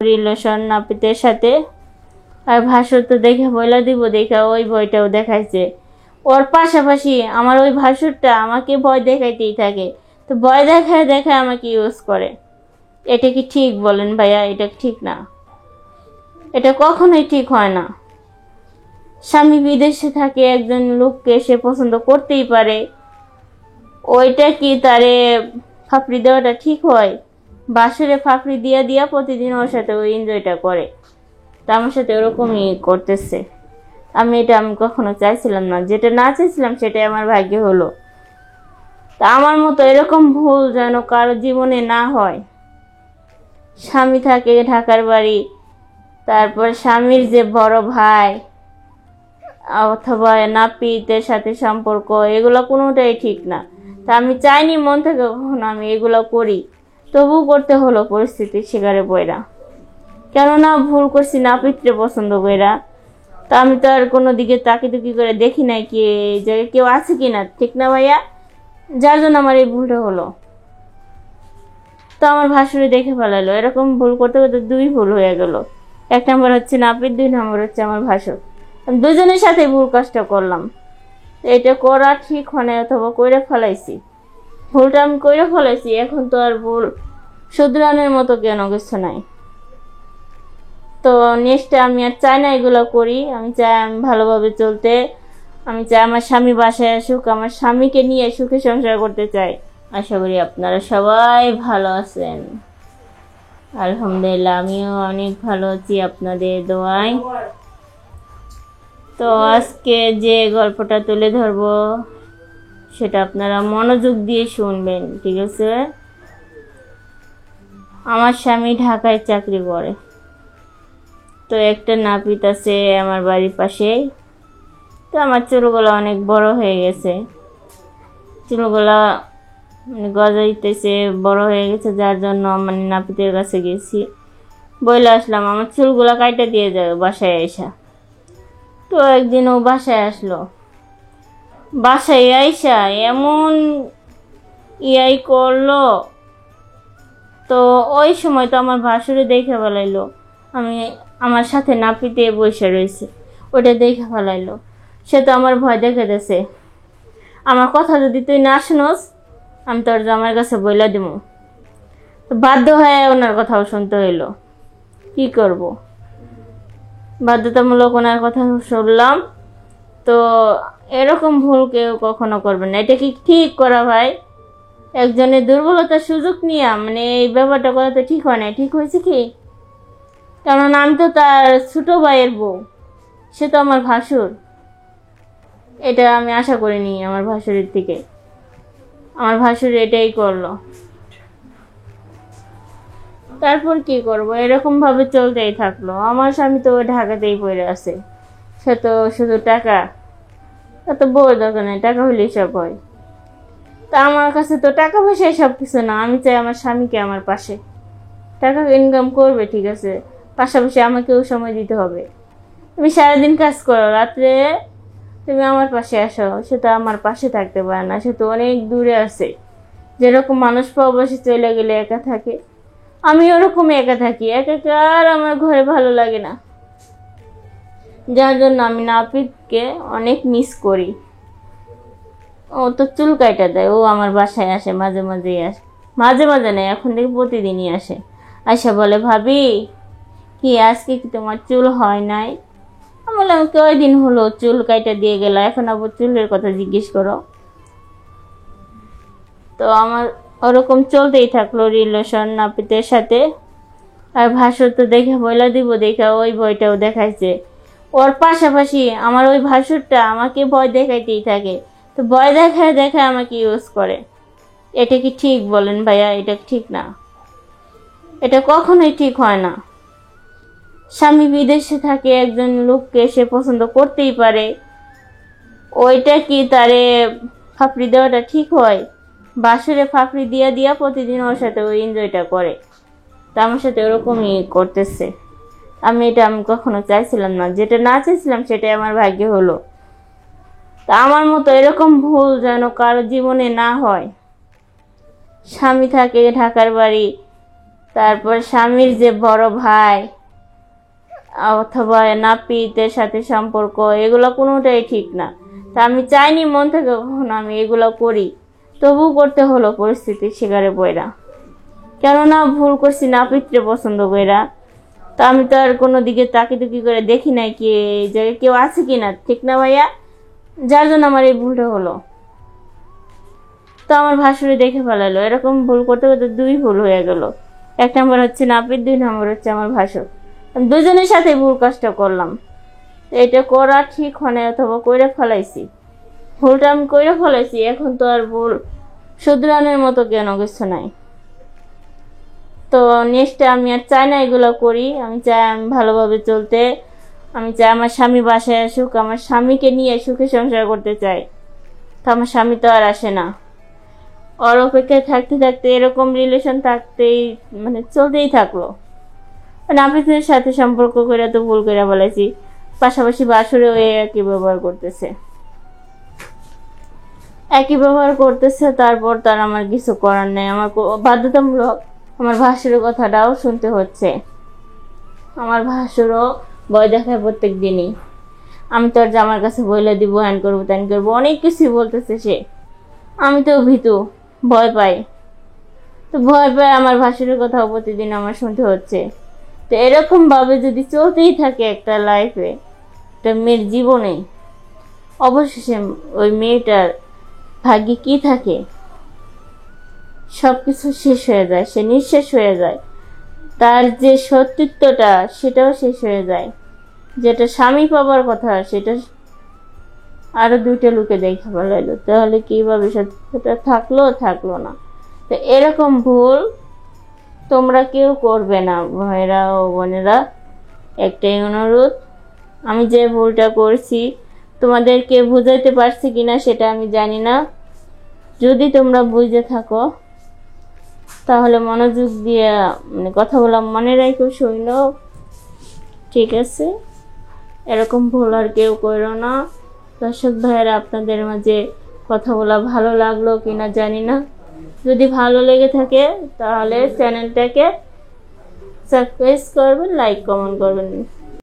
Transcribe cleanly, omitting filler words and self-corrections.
Relation নাপিতের সাথে। আর ভাসুর তো দেখে বইলা দিব, দেখে ওই বইটাও দেখাইছে। ওর পাশাপাশি আমার ওই ভাসুরটা আমাকে ভয় দেখাইতেই থাকে, তো ভয় দেখায় দেখায় আমাকে ইউজ করে। এটা কি ঠিক বলেন ভাইয়া? এটা ঠিক না, এটা কখনোই ঠিক হয় না। স্বামী বিদেশে থাকে, একজন লোককে সে পছন্দ করতেই পারে, ওইটা কি তারে ফাপড়ি দেওয়াটা ঠিক হয়? বাসরে ফাপড়ি দিয়া দিয়া প্রতিদিন ওর সাথে ওই এনজয়টা করে, তা আমার সাথে ওরকমই করতেছে। আমি কখনো চাইছিলাম না, যেটা না চাইছিলাম সেটাই আমার ভাগ্যে হলো। তা আমার মতো এরকম ভুল যেন কারো জীবনে না হয়। স্বামী থাকে ঢাকার বাড়ি, তারপর স্বামীর যে বড় ভাই অথবা নাপিতের সাথে সম্পর্ক, এগুলো কোনোটাই ঠিক না। তা আমি চাইনি মন থেকে কখনো আমি এগুলো করি, তবু করতে হলো পরিস্থিতির শিকারে পড়া। কেননা ভুল করছি নাপিতরে পছন্দ কইরা। তা আমি তো আর কোনো দিকে তাকিতুকি করে দেখি নাই কি এই জায়গায় কেউ আছে কিনা, ঠিক না ভাইয়া? যার জন্য আমার এই ভুলটা হলো। তো আমার ভাসুরে দেখে ফেলালো, এরকম ভুল করতে করতে দুই ভুল হয়ে গেল। এক নম্বর হচ্ছে নাপিত, দুই নম্বর হচ্ছে আমার ভাসুর। আমি দুজনের সাথে ভুল কাজটা করলাম। এটা করা ঠিক হয় না, অথবা কইরে ফেলাইছি, ভুলটা আমি কইরে ফেলাইছি। এখন তো আর ভুল শুধরানোর মতো কেন কিছু নাই। তো নেক্সটে আমি আর চাই না এগুলো করি। আমি চাই আমি ভালোভাবে চলতে। আমি চাই আমার স্বামী বাসায় আসুক, আমার স্বামীকে নিয়ে সুখে সংসার করতে চাই। আশা করি আপনারা সবাই ভালো আছেন। আলহামদুলিল্লাহ, আমিও অনেক ভালো আছি আপনাদের দোয়ায়। তো আজকে যে গল্পটা তুলে ধরবো সেটা আপনারা মনোযোগ দিয়ে শুনবেন, ঠিক আছে? আমার স্বামী ঢাকায় চাকরি করে। তো একটা নাপিত আছে আমার বাড়ির পাশেই। তো আমার চুলগুলো অনেক বড় হয়ে গেছে, চুলগুলা গজাইতেছে, বড় হয়ে গেছে, যার জন্য নাপিতের কাছে গেছি, বলে আসলাম আমার চুলগুলা কাইটা দিয়ে যাবে বাসায় আইসা। তো একদিন ও বাসায় আসলো, বাসায় আইসা এমন ইয়াই করলো। তো ওই সময় তো আমার ভাসুরে দেখে ফেলাইলো আমি আমার সাথে নাপিতে বসে রয়েছে, ওটা দেখে ফেলাইলো। সে তো আমার ভয় দেখে দিয়েছে, আমার কথা যদি তুই না শুনোস আমি তোর জামাইয়ের কাছে বইলা দিব। বাধ্য হয়ে ওনার কথাও শুনতে হইলো, কি করব, বাধ্যতামূলক ওনার কথা শুনলাম। তো এরকম ভুল কেউ কখনো করবে না, এটা কি ঠিক করা ভাই? একজনের দুর্বলতার সুযোগ নিয়ে এই ব্যাপারটা করা তো ঠিক হয় না। ঠিক হয়েছে কি? কারণ আমি তো তার ছোট ভাইয়ের বউ, সে তো আমার ভাসুর। এটা আমি আশা করিনি আমার ভাসুরের থেকে। আমার ভাসুর এটাই করলো, তারপর কি করব? এরকম ভাবে চলতেই থাকলো। আমার স্বামী তো ঢাকাতেই পড়ে আছে, সে তো শুধু টাকা, এত বউর দরকার নেই, টাকা হলেই সব হয়। তা আমার কাছে তো টাকা পয়সাই সব কিছু না। আমি চাই আমার স্বামীকে আমার পাশে। টাকা ইনকাম করবে ঠিক আছে, পাশাপাশি আমাকেও সময় দিতে হবে। তুমি সারাদিন কাজ করো, রাত্রে তুমি আমার পাশে আসো। সে তো আমার পাশে থাকতে পারে না, সে তো অনেক দূরে আছে। যেরকম মানুষ প্রবাসে চলে গেলে একা থাকে, আমি ওরকম একা থাকি। একা আর আমার ঘরে ভালো লাগে না, যার জন্য আমি নাপিতকে অনেক মিস করি। ও তো চুল কাইটা দেয়, ও আমার বাসায় আসে মাঝে মাঝেই আসে, মাঝে মাঝে নেই, এখন থেকে প্রতিদিনই আসে। আয়সা বলে, ভাবি কি আজকে কি তোমার চুল হয় নাই? আমি বললাম, কয়দিন হলো চুল কাইটা দিয়ে গেল, এখন আবার চুলের কথা জিজ্ঞেস করো? তো আমার ওরকম চলতেই থাকলো রিলেশন নাপিতের সাথে। আর ভাসুর তো দেখে বইলা দিব, দেখে ওই বইটাও দেখাইছে। ওর পাশাপাশি আমার ওই ভাসুরটা আমাকে ভয় দেখাইতেই থাকে, তো ভয় দেখায় দেখায় আমাকে ইউজ করে। এটা কি ঠিক বলেন ভাইয়া? এটা ঠিক না, এটা কখনোই ঠিক হয় না। স্বামী বিদেশে থাকে, একজন লোককে সে পছন্দ করতেই পারে, ওইটা কি তারে ফাপড়ি দেওয়াটা ঠিক হয়? বাসরে ফাপড়ি দিয়া দিয়া প্রতিদিন ওর সাথে ওই এনজয়টা করে, তা আমার সাথে ওরকমই করতেছে। আমি কখনো চাইছিলাম না, যেটা না চাইছিলাম সেটাই আমার ভাগ্যে হলো। তা আমার মতো এরকম ভুল যেন কারো জীবনে না হয়। স্বামী থাকে ঢাকার বাড়ি, তারপর স্বামীর যে বড় ভাই অথবা নাপিতের সাথে সম্পর্ক, এগুলো কোনোটাই ঠিক না। তা আমি চাইনি মন থেকে কখনো আমি এগুলো করি, তবু করতে হলো পরিস্থিতির শিকারে পড়া। কেননা ভুল করছি নাপিতরে পছন্দ কইরা। তা আমি তো আর কোনো দিকে তাকিতুকি করে দেখি নাই কি এই জায়গায় কেউ আছে কিনা, ঠিক না ভাইয়া? যার জন্য আমার এই ভুলটা হলো। তো আমার ভাসুরে দেখে ফেলালো, এরকম ভুল করতে করতে 2 ভুল হয়ে গেল। 1 নম্বর হচ্ছে নাপিত, 2 নম্বর হচ্ছে আমার ভাসুর। দুজনের সাথে ভুল কাজটা করলাম। এটা করা ঠিক হয় না, অথবা কইরা ফেলাইছি, ভুলটা আমি কইরা ফেলাইছি। এখন তো আর ভুল শুধরানোর মতো কেন কিছু নাই। তো নেক্সটে আমি আর চাই না এগুলো করি। আমি চাই আমি ভালোভাবে চলতে। আমি চাই আমার স্বামী বাসায় আসুক, আমার স্বামীকে নিয়ে সুখে সংসার করতে চাই। তো আমার স্বামী তো আর আসে না। ওর অপেক্ষায় থাকতে থাকতে এরকম রিলেশন থাকতেই মানে চলতেই থাকলো। নাপিতের সাথে সম্পর্ক করে তো ভুল করে বলেছি, পাশাপাশি বাসুরেও একই ব্যবহার করতেছে, তারপর তার আমার কিছু করার নেই। আমার বাধ্যতামূলক আমার ভাসুরের কথাটাও শুনতে হচ্ছে। আমার ভাসুরও ভয় দেখায় প্রত্যেক দিনই। আমি তো আর জামার কাছে বলে দিব, হ্যান করবো ত্যান করবো, অনেক কিছুই বলতেছে সে। আমি তো ভীতু, ভয় পাই। তো ভয় পাই আমার ভাসুরের কথাও প্রতিদিন আমার শুনতে হচ্ছে। তো এরকম ভাবে যদি চলতেই থাকে একটা লাইফে, একটা মেয়ের জীবনে, অবশেষে ওই মেয়েটার ভাগ্যে কি থাকে? সবকিছু শেষ হয়ে যায়, সে নিঃশেষ হয়ে যায়। তার যে সতীত্বটা সেটাও শেষ হয়ে যায়। যেটা স্বামী পাবার কথা সেটা আরো 2টা লোকে দেখে ফেলাইলো। তাহলে কিভাবে সতীত্বটা থাকলো না। তো এরকম ভুল তোমরা কেউ করবে না ভাইরা ও বোনেরা। একটাই অনুরোধ, আমি যে ভুলটা করছি তোমাদেরকে বুঝাইতে পারছি কিনা সেটা আমি জানি না। যদি তোমরা বুঝে থাকো তাহলে মনোযোগ দিয়ে মানে কথাগুলো মনে রাখো, শুনো, ঠিক আছে? এরকম ভুল আর কেউ করো না। দর্শক ভাইয়েরা, আপনাদের মাঝে কথাগুলো ভালো লাগলো কিনা জানি না। যদি ভালো লেগে থাকে তাহলে চ্যানেলটাকে সাবস্ক্রাইব করবেন, লাইক কমেন্ট করবেন।